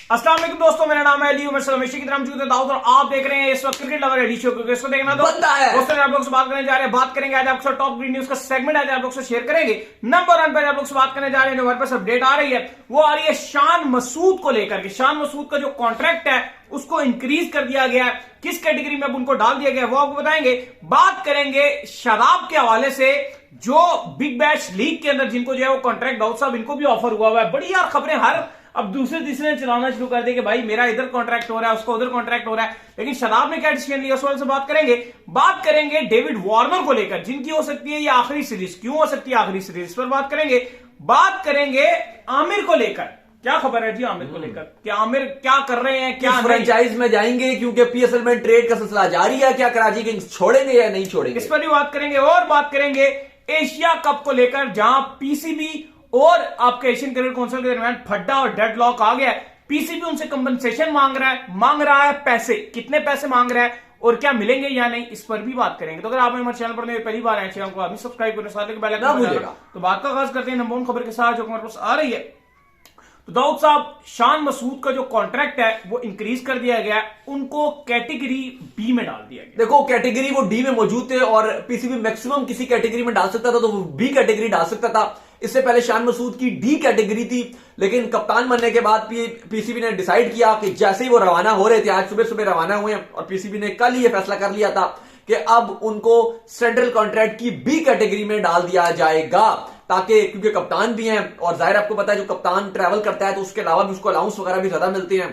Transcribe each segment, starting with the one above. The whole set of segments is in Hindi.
अस्सलाम वालेकुम दोस्तों, मेरा नाम है अली उमर सलमेशी की तरह मौजूद है दाऊद और आप देख रहे हैं इस वक्त क्रिकेट लवर एडी शो। क्योंकि इसको देखना तो बनता है। दोस्तों आप लोग से बात करने जा रहे हैं, बात करेंगे आज आपको टॉप ग्रीन न्यूज का सेगमेंट आज आप लोग से शेयर करेंगे। नंबर 1 पर आप लोग से बात करने जा रहे हैं, हमारे पास अपडेट आ रही है, वो आ रही है शान मसूद को लेकर के। शान मसूद का जो कॉन्ट्रैक्ट है उसको इंक्रीज कर दिया गया है, किस कैटेगरी में अब उनको डाल दिया गया है वो आपको बताएंगे। बात करेंगे शादाब के हवाले से, जो बिग बैश लीग के अंदर जिनको जो है वो कॉन्ट्रैक्ट दाऊद साहब इनको भी ऑफर हुआ हुआ है। बड़ी यार खबरें हर अब दूसरे तीसरे चलाना शुरू कर दे कि भाई मेरा इधर कॉन्ट्रैक्ट हो रहा है, उसको उधर कॉन्ट्रैक्ट हो रहा है, लेकिन शादाब ने क्या डिसीजन लिया उस वाले से बात करेंगे। बात करेंगे डेविड वार्नर को लेकर, जिनकी हो सकती है ये आखिरी सीरीज, क्यों हो सकती है आखिरी सीरीज, इस पर बात करेंगे। बात करेंगे आमिर को लेकर, क्या खबर है जी आमिर को लेकर, क्या आमिर क्या कर रहे हैं, क्या फ्रेंचाइज में जाएंगे, क्योंकि पीएसएल में ट्रेड का सिलसिला जारी है, क्या कराची किंग्स छोड़ेंगे या नहीं छोड़ेंगे, इस पर भी बात करेंगे। और बात करेंगे एशिया कप को लेकर, जहां पीसीबी और आपके एशियन क्रिकेट काउंसिल के दरमियान फड्डा और डेडलॉक आ गया है। पीसीबी उनसे कंपनसेशन मांग रहा है पैसे, कितने पैसे मांग रहा है और क्या मिलेंगे या नहीं, इस पर भी बात करेंगे। तो अगर आप हमारे चैनल पर पहली बार आए, चैनल को अभी सब्सक्राइब करें, साथ ही बेल आइकन दबाएं। तो बात का आगाज करते हैं नंबर 1 खबर के साथ जो हमारे पास आ रही है। तो दाऊद साहब, शान मसूद का जो कॉन्ट्रैक्ट है वो इंक्रीज कर दिया गया, उनको कैटेगरी बी में डाल दिया गया। देखो कैटेगरी वो डी में मौजूद थे और पीसीबी मैक्सिमम किसी कैटेगरी में डाल सकता था तो वो बी कैटेगरी डाल सकता था। इससे पहले शान मसूद की डी कैटेगरी थी, लेकिन कप्तान बनने के बाद पीसीबी ने डिसाइड किया कि जैसे ही वो रवाना हो रहे थे, आज सुबह सुबह रवाना हुए और पीसीबी ने कल ये फैसला कर लिया था कि अब उनको सेंट्रल कॉन्ट्रैक्ट की बी कैटेगरी में डाल दिया जाएगा, ताकि क्योंकि कप्तान भी हैं और जाहिर आपको पता है जो कप्तान ट्रैवल करता है तो उसके अलावा भी उसको अलाउंस वगैरह भी ज्यादा मिलते हैं।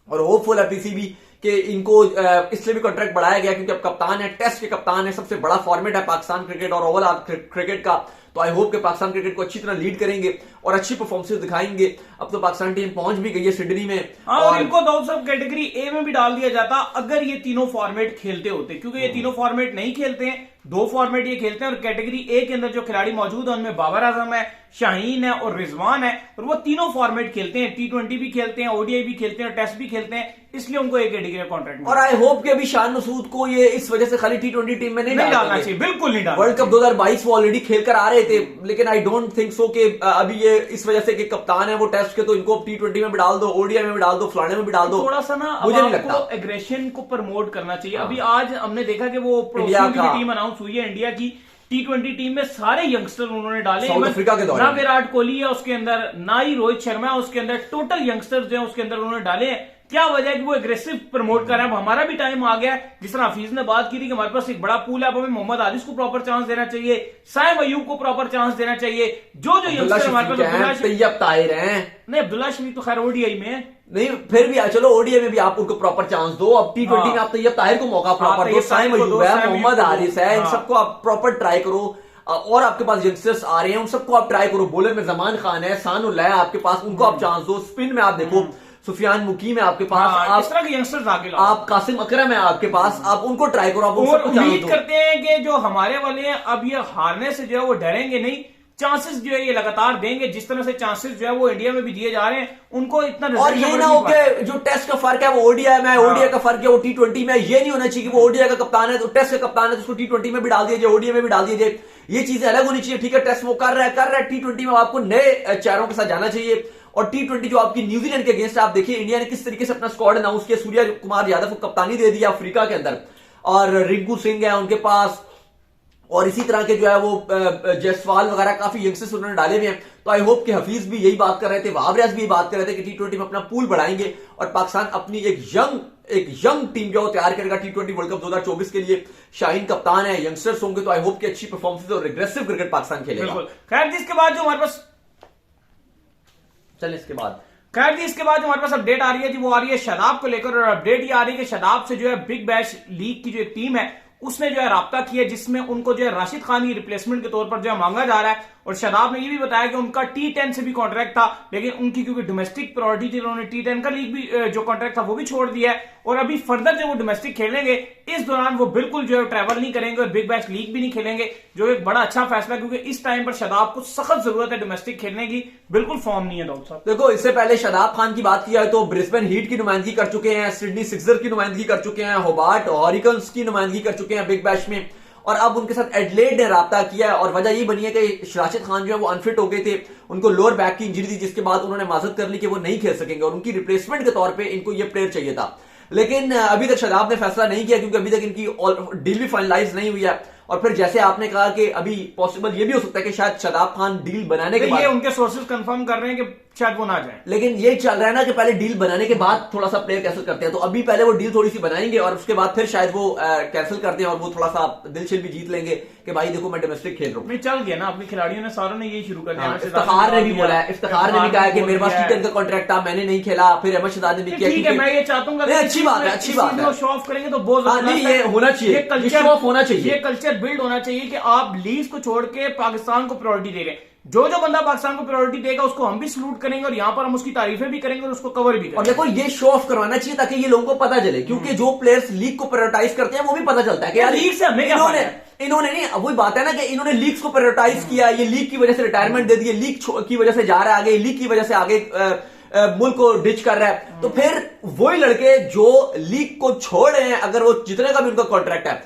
और होपफुल है पीसीबी कि इनको इसलिए भी कॉन्ट्रैक्ट बढ़ाया गया क्योंकि अब कप्तान है, टेस्ट के कप्तान है, सबसे बड़ा फॉर्मेट है पाकिस्तान क्रिकेट और ओवरऑल क्रिकेट का। तो आई होप कि पाकिस्तान क्रिकेट को अच्छी तरह लीड करेंगे और अच्छी परफॉर्मेंस दिखाएंगे। अब तो पाकिस्तान टीम पहुंच भी गई है सिडनी में। और इनको दाऊद साहब कैटेगरी ए में भी डाल दिया जाता अगर ये तीनों फॉर्मेट खेलते होते, क्योंकि ये तीनों फॉर्मेट नहीं खेलते हैं, 2 फॉर्मेट ये खेलते हैं। और कैटेगरी ए के अंदर जो खिलाड़ी मौजूद है उनमें बाबर आजम है, शाहीन है और रिजवान है, और वो तीनों फॉर्मेट खेलते हैं, T20 भी खेलते हैं, ओडीआई भी खेलते हैं और टेस्ट भी खेलते हैं, इसलिए उनको एक कैटेगरी का कॉन्ट्रैक्ट। और आई होप कि अभी शान मसूद को ये इस वजह से खाली T20 टीम में नहीं डालना चाहिए, बिल्कुल नहीं डालना। वर्ल्ड कप 2022 वो ऑलरेडी खेलकर आ रहे थे, लेकिन आई डोंट थिंक सो कि अभी ये इस वजह से कि कप्तान है वो टेस्ट के, तो इनको T20 में भी डाल दो, ओडीआई में भी डाल दो, फलाने में भी डाल दो। थोड़ा सा ना मुझे नहीं लगता एग्रेशन को प्रमोट करना चाहिए। अभी आज हमने देखा कि वो पड़ोसियों की टीम अनाउंस हुई है, इंडिया की T20 टीम में सारे यंगस्टर उन्होंने डाले, साउथ अफ्रीका के दौरान ना विराट कोहली है उसके अंदर, ना ही रोहित शर्मा है उसके अंदर, टोटल यंगस्टर्स जो है उसके अंदर उन्होंने डाले हैं। क्या वजह है कि वो एग्रेसिव प्रमोट कर रहे हैं। अब हमारा भी टाइम आ गया है, जिस तरह हफीज ने बात की थी कि हमारे पास एक बड़ा पूल है, अब हमें मोहम्मद आदिश को प्रॉपर चांस देना चाहिए, साइम अयूब को प्रॉपर चांस देना चाहिए, जो यंगस्टर हमारे पास तैयब ताहिर हैं, नहीं अब्दुल्ला शफीक तो खैर ओडीआई में है, नहीं फिर भी चलो ओडीआई में भी आप उनको प्रॉपर चांस दो। अब T20 में आप तैयब ताहिर को मौका प्रॉपर दो, साइम अयूब है, मोहम्मद आरिस है, इन सबको आप प्रॉपर ट्राई करो। और आपके पास यंगस्टर्स आ रहे हैं, उन सबको आप ट्राई करो। बॉलर में जमान खान है, सानुल्लाह है आपके पास, उनको आप चांस दो। स्पिन में आप देखो सुफियान मुकीम है आपके पास, आप इस तरह के यंगस्टर्स आगे लाओ, आप कासिम अकरम है आपके पास, आप उनको ट्राई करो। आप और उम्मीद करते हैं कि जो हमारे वाले हैं अब ये हारने से जो है वो डरेंगे नहीं, चांसेस जो है ये लगातार देंगे। जिस तरह से चांसेस जो है वो इंडिया में भी दिए जा रहे हैं, उनको इतना और ये ना हो कि जो टेस्ट का फर्क है वो ओडीआई में, ओडीआई का फर्क है वो T20 में। ये नहीं होना चाहिए कि वो ओडीआई का कप्तान है तो टेस्ट का कप्तान है तो उसको T20 में भी डाल दिया जाए, ओडीआई में भी डाल दिया जाए। ये चीजें अलग होनी चाहिए। ठीक है, टेस्ट वो कर रहा है, T20 में आपको नए चेहरों के साथ जाना चाहिए। और T20 जो आपकी न्यूजीलैंड के अगेंस्ट आप देखिए इंडिया ने किस तरीके से अपना स्क्वाड अनाउंस किया। सूर्य कुमार यादव को कप्तानी दे दिया अफ्रीका के अंदर, और रिंकू सिंह है उनके पास, और इसी तरह के जो है वो जयसवाल वगैरह काफी यंगस्टर्स उन्होंने डाले हुए हैं। तो आई होप कि हफीज भी यही बात कर रहे थे, वहाब रियाज भी यही बात कर रहे थे कि T20 में अपना पूल बढ़ाएंगे और पाकिस्तान अपनी एक यंग टीम जो तैयार करेगा T20 वर्ल्ड कप 2024 के लिए। शाहीन कप्तान है, यंगस्टर्स होंगे, तो आई होप कि अच्छी परफॉर्मेंस और एग्रेसिव क्रिकेट पाकिस्तान खेलेगा। खैर जी, इसके बाद जो हमारे पास इसके बाद जो हमारे पास अपडेट आ रही है जी, वो आ रही है शादाब को लेकर। और अपडेट ये आ रही है कि शादाब से जो है बिग बैश लीग की जो एक टीम है उसने जो है राब्ता किया, जिसमें उनको जो है राशिद खान की रिप्लेसमेंट के तौर पर जो है मांगा जा रहा है। और शादाब ने ये भी बताया कि उनका T10 से भी कॉन्ट्रैक्ट था, लेकिन उनकी क्योंकि डोमेस्टिक प्रायोरिटी थी, उन्होंने T10 का लीग भी जो कॉन्ट्रैक्ट था वो भी छोड़ दिया है। और अभी फर्दर जब वो डोमेस्टिक खेलेंगे इस दौरान वो बिल्कुल जो है ट्रैवल नहीं करेंगे और बिग बैश लीग भी नहीं खेलेंगे, जो एक बड़ा अच्छा फैसला, क्योंकि इस टाइम पर शादाब को सख्त जरूरत है डोमेस्टिक खेलने की, बिल्कुल फॉर्म नहीं है दाऊद साहब। देखो, इससे पहले शादाब खान की बात किया तो ब्रिस्बेन हीट की नुमाइंदगी कर चुके हैं, सिडनी सिक्सर की नुमाइंदगी कर चुके हैं, होबार्ट हॉरिकन्स की नुमाइंदगी कर चुके हैं बिग बैश में, और अब उनके साथ एडलेड ने राब्ता किया है और वजह यही बनी है कि राशिद खान जो है वो अनफिट हो गए थे, उनको लोअर बैक की इंजरी थी, जिसके बाद उन्होंने माजत कर ली कि वो नहीं खेल सकेंगे और उनकी रिप्लेसमेंट के तौर पर इनको ये प्लेयर चाहिए था। लेकिन अभी तक शादाब ने फैसला नहीं किया क्योंकि अभी तक इनकी डील भी फाइनलाइज नहीं हुई है। और फिर जैसे आपने कहा कि अभी पॉसिबल ये भी हो सकता है कि शायद शादाब खान डील बनाने के बाद, ये उनके सोर्सेज कंफर्म कर रहे हैं कि शायद वो ना जाए, लेकिन ये चल रहा है ना कि पहले डील बनाने के बाद थोड़ा सा प्लेयर कैंसिल करते हैं, तो अभी पहले वो डील थोड़ी सी बनाएंगे और उसके बाद फिर शायद वो कैंसिल करते हैं और वो थोड़ा सा दिल शिल भी जीत लेंगे कि भाई देखो मैं डोमेस्टिक खेल रहा हूँ। नहीं चल गया ना, अपने खिलाड़ियों ने सारों ने यही शुरू कर दिया। इफ्तिखार ने भी बोला है, इफ्तिखार ने भी कहा है कि मेरे पास टी10 का कॉन्ट्रैक्ट था, मैंने नहीं खेला। फिर अहमद शहजाद ने भी किया। ठीक है, मैं ये चाहता हूँ अच्छी बात है, अच्छी बात है, शो ऑफ करेंगे तो बहुत ये होना चाहिए, शो ऑफ होना चाहिए, ये कल्चर बिल्ड होना चाहिए कि आप लीग को छोड़ के पाकिस्तान को प्रायोरिटी दे रहे हैं। जो बंदा पाकिस्तान को प्रायोरिटी देगा उसको हम भी सलूट करेंगे और यहां पर हम उसकी तारीफें भी करेंगे और उसको कवर भी करेंगे। और देखो ये शो ऑफ करवाना चाहिए ताकि ये लोगों को पता चले, क्योंकि जो प्लेयर्स लीग को प्रायोरिटाइज करते हैं वो भी पता चलता है कि यार लीग से हमें क्या फायदा है? इन्होंने नहीं, वही बात है ना कि इन्होंने लीग को प्रायोरिटाइज किया, ये लीग की वजह से रिटायरमेंट दे दी, लीग की वजह से जा रहा है आगे, लीग की वजह से आगे मुल्क को डिच कर रहा है। तो फिर वही लड़के जो लीग को छोड़ रहे हैं, अगर वो जितने का भी उनका कॉन्ट्रैक्ट है,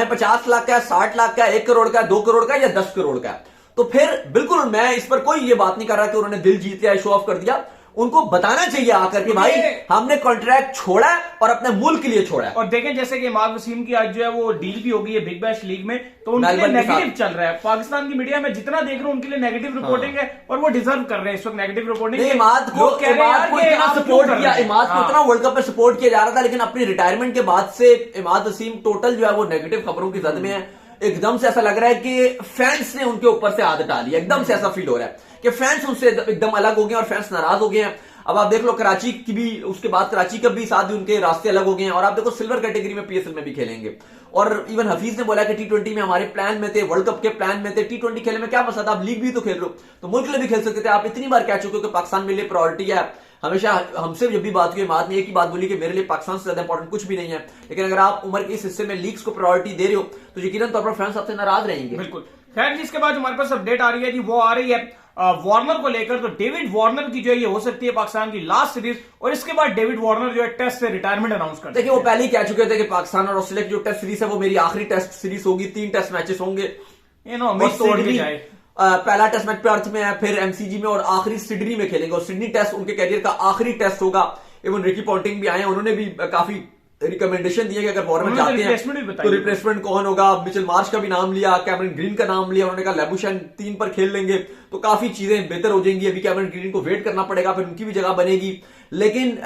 50 लाख का है, 60 लाख का है, 1 करोड़ का है, 2 करोड़ का या 10 करोड़ का, तो फिर बिल्कुल मैं इस पर कोई ये बात नहीं कर रहा कि उन्होंने दिल जीत लिया, शो ऑफ कर दिया। उनको बताना चाहिए आकर कि भाई हमने कॉन्ट्रैक्ट छोड़ा है और अपने मुल्क के लिए छोड़ा है। और देखें जैसे कि इमाद वसीम की आज जो है वो डील भी हो गई है बिग बैश लीग में, तो उनके लिए नेगेटिव चल रहा है। पाकिस्तान की मीडिया में जितना देख रहा हूं उनके लिए नेगेटिव रिपोर्टिंग है और वो डिजर्व कर रहे हैं इस वक्त नेगेटिव रिपोर्टिंग। इमाद को इतना सपोर्ट किया, इमाद को इतना वर्ल्ड कप में सपोर्ट किया जा रहा था, लेकिन अपनी रिटायरमेंट के बाद से इमाद वसीम टोटल जो है वो नेगेटिव खबरों की जद में है। एकदम से ऐसा लग रहा है कि फैंस ने उनके ऊपर से आदत डाली है, एकदम से ऐसा फील हो रहा है कि फैंस उनसे एकदम अलग हो गए और फैंस नाराज हो गए हैं। अब आप देख लो कराची की भी, उसके बाद कराची का भी साथ भी उनके रास्ते अलग हो गए हैं और आप देखो सिल्वर कैटेगरी में पीएसएल में भी खेलेंगे। और इवन हफीज ने बोला कि टी20 में हमारे प्लान में थे, वर्ल्ड कप के प्लान में थे, टी20 खेलने में क्या मसला था, आप लीग भी तो खेल रहे हो तो मुल्क के लिए भी खेल सकते थे। आप इतनी बार कह चुके हो कि पाकिस्तान मेरे लिए प्रायोरिटी है, हमेशा हमसे जब भी बात हुई बात ने एक ही बात बोली कि मेरे लिए पाकिस्तान से ज्यादा इंपॉर्टेंट कुछ भी नहीं है। लेकिन अगर आप उम्र के इस हिस्से में लीग्स को प्रायोरिटी दे रहे हो तो यकीनन तौर पर फैंस आपसे नाराज रहेंगे। बिल्कुल। खैर जिसके बाद हमारे पास अपडेट आ रही है जी, वो आ रही है वार्नर को लेकर। तो डेविड वार्नर की जो है ये हो सकती है पाकिस्तान की लास्ट सीरीज और इसके बाद डेविड वार्नर जो है टेस्ट से रिटायरमेंट अनाउंस कर देखिए वो पहले ही कह चुके थे कि पाकिस्तान और ऑस्ट्रेलिया की जो टेस्ट सीरीज है वो मेरी आखिरी टेस्ट सीरीज होगी, 3 टेस्ट मैचेस होंगे। पहला टेस्ट मैच पर्थ में है, फिर एमसीजी में और आखिरी सिडनी में खेलेंगे और सिडनी टेस्ट उनके कैरियर का आखिरी टेस्ट होगा। इवन रिकी पॉन्टिंग भी आए हैं, उन्होंने भी काफी रिकमेंडेशन दिया कि अगर वार्नर जाते हैं तो रिप्लेसमेंट कौन होगा। मिचेल मार्श का भी नाम लिया, कैमरन ग्रीन का नाम लिया, उन्होंने कहा लेबुशैन 3 पर खेल लेंगे तो काफी चीजें बेहतर हो जाएंगी। अभी कैमरन ग्रीन को वेट करना पड़ेगा, फिर उनकी भी जगह बनेगी। लेकिन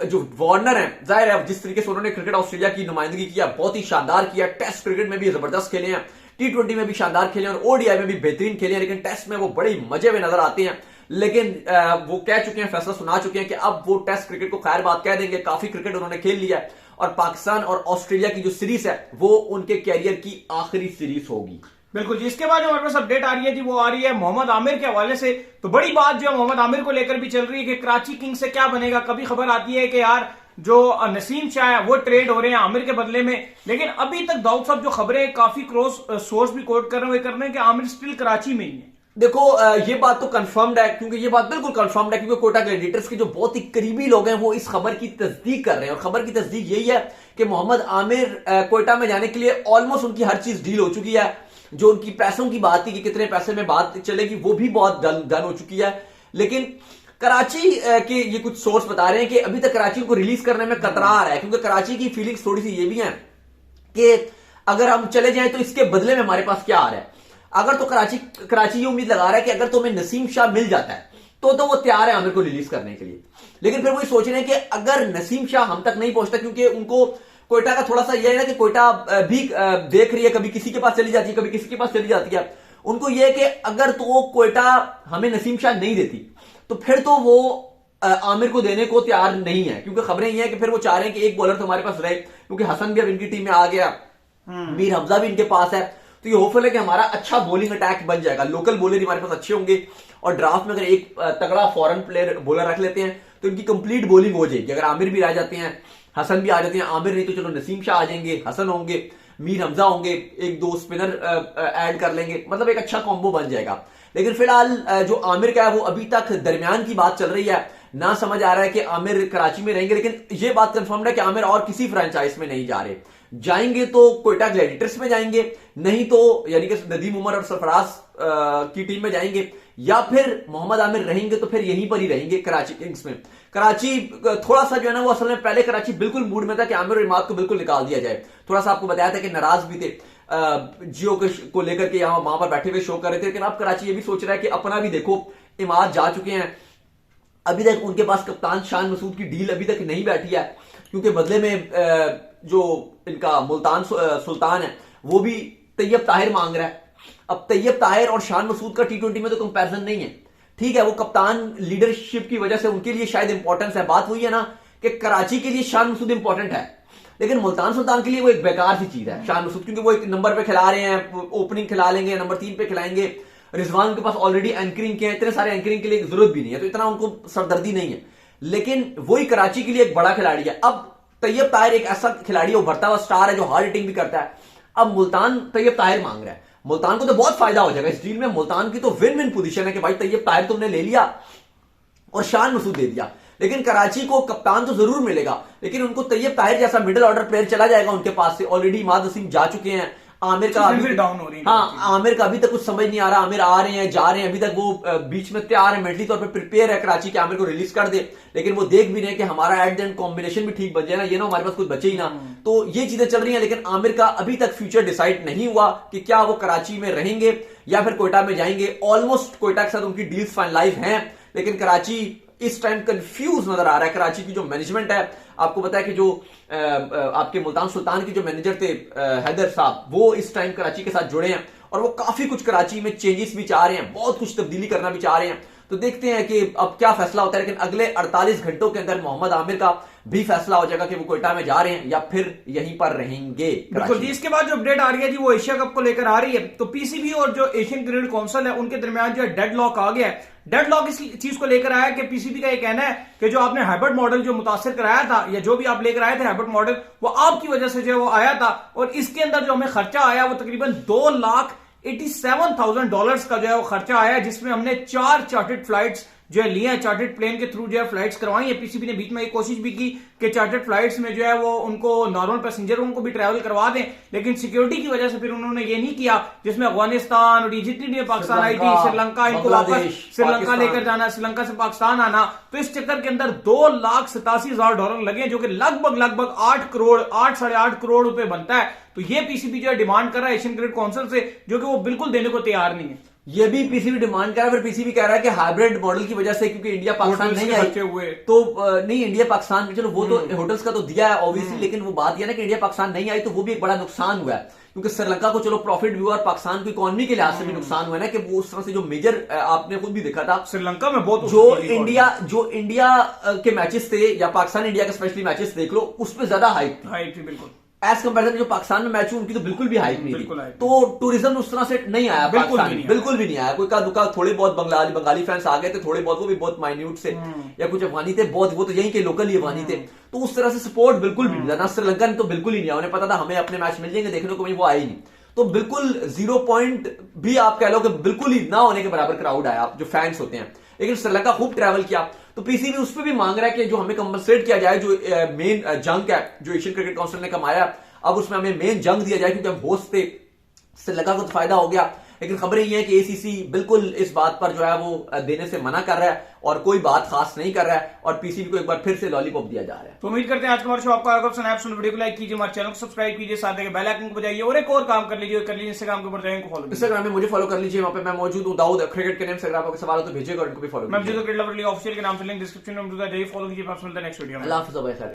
जो वार्नर है, जाहिर है जिस तरीके से उन्होंने क्रिकेट ऑस्ट्रेलिया की नुमाइंदगी किया, बहुत ही शानदार किया। टेस्ट क्रिकेट में भी जबरदस्त खेले हैं, टी20 में भी शानदार खेले और ओडीआई में भी बेहतरीन खेले हैं, लेकिन टेस्ट में वो बड़े मजे में नजर आते हैं। लेकिन वो कह चुके हैं, फैसला सुना चुके हैं कि अब वो टेस्ट क्रिकेट को खैर बात कह देंगे। काफी क्रिकेट उन्होंने खेल लिया है और पाकिस्तान और ऑस्ट्रेलिया की जो सीरीज है वो उनके कैरियर की आखिरी सीरीज होगी। बिल्कुल। जिसके बाद जो हमारे पास अपडेट आ रही है जी, वो आ रही है मोहम्मद आमिर के हवाले से। तो बड़ी बात जो है मोहम्मद आमिर को लेकर भी चल रही है कि कराची किंग्स से क्या बनेगा। कभी खबर आती है कि यार जो नसीम शाह है वो ट्रेड हो रहे हैं आमिर के बदले में, लेकिन अभी तक दाऊद साहब जो खबरें काफी क्रॉस सोर्स भी कोट कर रहे हैं कि आमिर स्टिल कराची में ही है। देखो ये बात तो कंफर्म्ड है, क्योंकि ये बात बिल्कुल कंफर्म्ड है, क्योंकि कोटा ग्लैडिएटर्स के जो बहुत ही करीबी लोग हैं वो इस खबर की तस्दीक कर रहे हैं। और खबर की तस्दीक यही है कि मोहम्मद आमिर कोटा में जाने के लिए ऑलमोस्ट उनकी हर चीज डील हो चुकी है। जो उनकी पैसों की बात थी कि कितने पैसे में बात चलेगी वो भी बहुत डन हो चुकी है। लेकिन कराची के ये कुछ सोर्स बता रहे हैं कि अभी तक कराची को रिलीज करने में कतरा आ रहा है, क्योंकि कराची की फीलिंग्स थोड़ी सी ये भी है कि अगर हम चले जाएं तो इसके बदले में हमारे पास क्या आ रहा है। अगर तो कराची ये उम्मीद लगा रहा है कि अगर तुम्हें नसीम शाह मिल जाता है तो वो तैयार है आमिर को रिलीज करने के लिए। लेकिन फिर वो सोच रहे हैं कि अगर नसीम शाह हम तक नहीं पहुंचता, क्योंकि उनको कोयटा का थोड़ा सा यह है ना कि कोयटा भी देख रही है, कभी किसी के पास चली जाती है, कभी किसी के पास चली जाती है। उनको यह है कि अगर तो वो कोयटा हमें नसीम शाह नहीं देती तो फिर तो वो आमिर को देने को तैयार नहीं है, क्योंकि खबरें ये हैं कि फिर वो चाह रहे हैं कि एक बॉलर तो हमारे पास रहे, क्योंकि हसन भी अब इनकी टीम में आ गया, मीर हमजा भी इनके पास है, तो ये होपफुल है कि हमारा अच्छा बॉलिंग अटैक बन जाएगा। लोकल बॉलर हमारे पास अच्छे होंगे और ड्राफ्ट में अगर एक तगड़ा फॉरेन प्लेयर बॉलर रख लेते हैं तो इनकी कंप्लीट बॉलिंग हो जाएगी। अगर आमिर भी रह जाते हैं, हसन भी आ जाते हैं, आमिर नहीं तो चलो नसीम शाह आ जाएंगे, हसन होंगे, मीर हमजा होंगे, एक दो स्पिनर ऐड कर लेंगे, मतलब एक अच्छा कॉम्बो बन जाएगा। लेकिन फिलहाल जो आमिर का है वो अभी तक दरमियान की बात चल रही है, ना समझ आ रहा है कि आमिर कराची में रहेंगे, लेकिन ये बात कंफर्म है कि आमिर और किसी फ्रेंचाइज में नहीं जा रहे। जाएंगे तो कोयटा ग्लैडिएटर्स में जाएंगे, नहीं तो यानी कि नदीम उमर और सरफराज की टीम में जाएंगे, या फिर मोहम्मद आमिर रहेंगे तो फिर यहीं पर ही रहेंगे कराची किंग्स में। कराची थोड़ा सा जो है ना, वो असल में पहले कराची बिल्कुल मूड में था कि आमिर और इमाद को बिल्कुल निकाल दिया जाए। थोड़ा सा आपको बताया था कि नाराज भी थे जियो को लेकर के, यहां वहां पर बैठे हुए शो कर रहे थे। लेकिन अब कराची ये भी सोच रहा है कि अपना भी देखो, इमाद जा चुके हैं, अभी तक उनके पास कप्तान शान मसूद की डील अभी तक नहीं बैठी है, क्योंकि बदले में जो इनका मुल्तान सुल्तान है वो भी तैयब ताहिर मांग रहा है। अब तैयब ताहिर और शान मसूद का T20 में तो कंपैरिजन नहीं है, ठीक है, वो कप्तान लीडरशिप की वजह से उनके लिए शायद इंपॉर्टेंस है। बात वही है ना कि कराची के लिए शान मसूद इंपॉर्टेंट है, लेकिन मुल्तान सुल्तान के लिए वो एक बेकार सी चीज है शान मसूद, क्योंकि वो एक नंबर पे खिला रहे हैं, ओपनिंग खिला लेंगे, नंबर 3 पे खिलाएंगे। रिजवान के पास ऑलरेडी एंकरिंग के हैं, इतने सारे एंकरिंग के लिए जरूरत भी नहीं है, तो इतना उनको सरदर्दी नहीं है। लेकिन वही कराची के लिए एक बड़ा खिलाड़ी है। अब तैयब ताहिर एक ऐसा खिलाड़ी है, उभरता हुआ स्टार है जो हार्ड हिटिंग भी करता है। अब मुल्तान तैयब ताहिर मांग रहा है, मुल्तान को तो बहुत फायदा हो जाएगा इस डील में। मुल्तान की तो विन विन पोजीशन है कि भाई तैयब ताहिर तुमने ले लिया और शान मसूद दे दिया, लेकिन कराची को कप्तान तो जरूर मिलेगा, लेकिन उनको तैयब ताहिर जैसा मिडिल ऑर्डर प्लेयर चला जाएगा उनके पास से। ऑलरेडी इमाद वसीम जा चुके हैं, आमिर का अभी डाउन हो रही है। हाँ, आमिर का अभी तक कुछ समझ नहीं आ रहा, आमिर आ रहे हैं जा रहे हैं, अभी तक वो बीच में तैयार है, मेंटली तौर पे प्रिपेयर है कराची के आमिर को रिलीज कर दे, लेकिन वो देख भी रहे हैं कि हमारा एट द एंड कॉम्बिनेशन भी ठीक बन जाए ना, ये ना हमारे पास कुछ बचे ही ना। तो ये चीजें चल रही हैं, लेकिन आमिर का अभी तक फ्यूचर डिसाइड नहीं हुआ कि क्या वो कराची में रहेंगे या फिर कोयटा में जाएंगे। ऑलमोस्ट कोयटा के साथ उनकी डील्स फाइनलाइज हैं, लेकिन कराची इस टाइम कंफ्यूज नजर आ रहा है। कराची की जो मैनेजमेंट है, आपको पता है कि जो आपके मुल्तान सुल्तान के जो मैनेजर थे हैदर साहब, वो इस टाइम कराची के साथ जुड़े हैं और वो काफी कुछ कराची में चेंजेस भी चाह रहे हैं, बहुत कुछ तब्दीली करना भी चाह रहे हैं। तो देखते हैं कि अब क्या फैसला होता है, लेकिन अगले 48 घंटों के अंदर मोहम्मद आमिर का भी फैसला हो जाएगा कि वो कोयटा में जा रहे हैं या फिर यहीं पर रहेंगे। बिल्कुल जी। इसके बाद जो अपडेट आ रही है जी, वो एशिया कप को लेकर आ रही है। तो पीसीबी और जो एशियन क्रिकेट काउंसिल है उनके दरमियान जो डेडलॉक आ गया है। डेडलॉक इस चीज को लेकर आया कि पीसीबी का ये कहना है कि जो आपने हाइब्रिड मॉडल जो मुतासिर कराया था, या जो भी आप लेकर आए थे हाइब्रिड मॉडल, वो आपकी वजह से जो वो आया था, और इसके अंदर जो हमें खर्चा आया वो तकरीबन $2,87,000 का जो है वो खर्चा आया, जिसमें हमने 4 चार्टर्ड फ्लाइट्स जो है लिए हैं, चार्टर्ड प्लेन के थ्रू जो है फ्लाइट्स करवाई है। पीसीबी ने बीच में एक कोशिश भी की कि चार्टर्ड फ्लाइट्स में जो है वो उनको नॉर्मल पैसेंजरों को भी ट्रैवल करवा दें, लेकिन सिक्योरिटी की वजह से फिर उन्होंने ये नहीं किया, जिसमें अफगानिस्तान और ये जितनी भी पाकिस्तान आई थी, श्रीलंका, इनको वापस श्रीलंका लेकर जाना, श्रीलंका से पाकिस्तान आना। तो इस चक्कर के अंदर $2,87,000 लगे, जो कि लगभग 8 करोड़ रुपए बनता है। तो ये पीसीबी जो है डिमांड कर रहा है एशियन क्रिकेट काउंसिल से, जो कि वो बिल्कुल देने को तैयार नहीं है। ये भी पीसीबी डिमांड कर रहा है, फिर पीसीबी कह रहा है कि हाइब्रिड मॉडल की वजह से, क्योंकि इंडिया पाकिस्तान नहीं आई हुए तो नहीं, इंडिया पाकिस्तान चलो वो तो होटल्स का तो दिया है ऑब्वियसली, लेकिन वो बात यह ना कि इंडिया पाकिस्तान नहीं आई तो वो भी एक बड़ा नुकसान हुआ है, क्योंकि श्रीलंका को चलो प्रॉफिट भी हुआ और पाकिस्तान की इकोनॉमी के लिहाज से भी नुकसान हुआ है ना, कि वो उस तरह से जो मेजर आपने खुद भी देखा था श्रीलंका में बहुत जो इंडिया के मैचेस थे या पाकिस्तान इंडिया के स्पेशली मैचेस देख लो, उसमें ज्यादा हाइप थी बिल्कुल, एज कंपेरिजन जो पाकिस्तान में मैच हुई उनकी तो बिल्कुल भी हाइप नहीं थी। तो टूरिज्म उस तरह से नहीं आया, बिल्कुल भी नहीं आया। कोई का दुका थोड़े बहुत बंगाली फैंस आ गए थे, थोड़े बहुत, वो भी बहुत माइन्यूट से, या कुछ अफगानी थे बहुत, वो तो यहीं के लोकल ही अफगानी थे। तो उस तरह से सपोर्ट बिल्कुल भी नहीं था, श्रीलंका ने तो बिल्कुल ही नहीं आया, उन्हें पता था हमें अपने मैच मिल जाएंगे देखने को, वो आई नहीं। तो बिल्कुल 0 पॉइंट भी आप कह लो कि बिल्कुल ही ना होने के बराबर क्राउड आया जो फैंस होते हैं। लेकिन श्रीलंका खूब ट्रैवल किया, तो पीसीबी उस पर भी मांग रहा है कि जो हमें कंपनसेट किया जाए, जो मेन जंग है जो एशियन क्रिकेट काउंसिल ने कमाया, अब उसमें हमें मेन जंग दिया जाए, क्योंकि हम होस्ट थे, श्रीलंका को तो फायदा हो गया। लेकिन खबरें ये है कि एसीसी बिल्कुल इस बात पर जो है वो देने से मना कर रहा है और कोई बात खास नहीं कर रहा है, और पीसीबी को एक बार फिर से लॉलीपॉप दिया जा रहा है। तो उम्मीद करते हैं आज का हमारा शो आपको आएगा पसंद आया। वीडियो को लाइक कीजिए, हमारे चैनल को सब्सक्राइब कीजिए, साथ में बेल आइकन को बजाइए, और एक और काम कर लीजिए इंस्टाग्राम के ऊपर जाइए, फॉलो इंस्टाग्राम में मुझे फॉलो कर लीजिए, वहां पे मैं मौजूद हूं, दाऊद क्रिकेट के नेम से। अगर आपको सवाल हो तो भेजिएगा और इनको भी फॉलो कीजिए। मैं क्रिकेट लवर ऑफिशियल के नाम से लिंक डिस्क्रिप्शन में मौजूद है, जाइए फॉलो कीजिए। नेक्स्ट वीडियो में अल्लाह हाफिज़।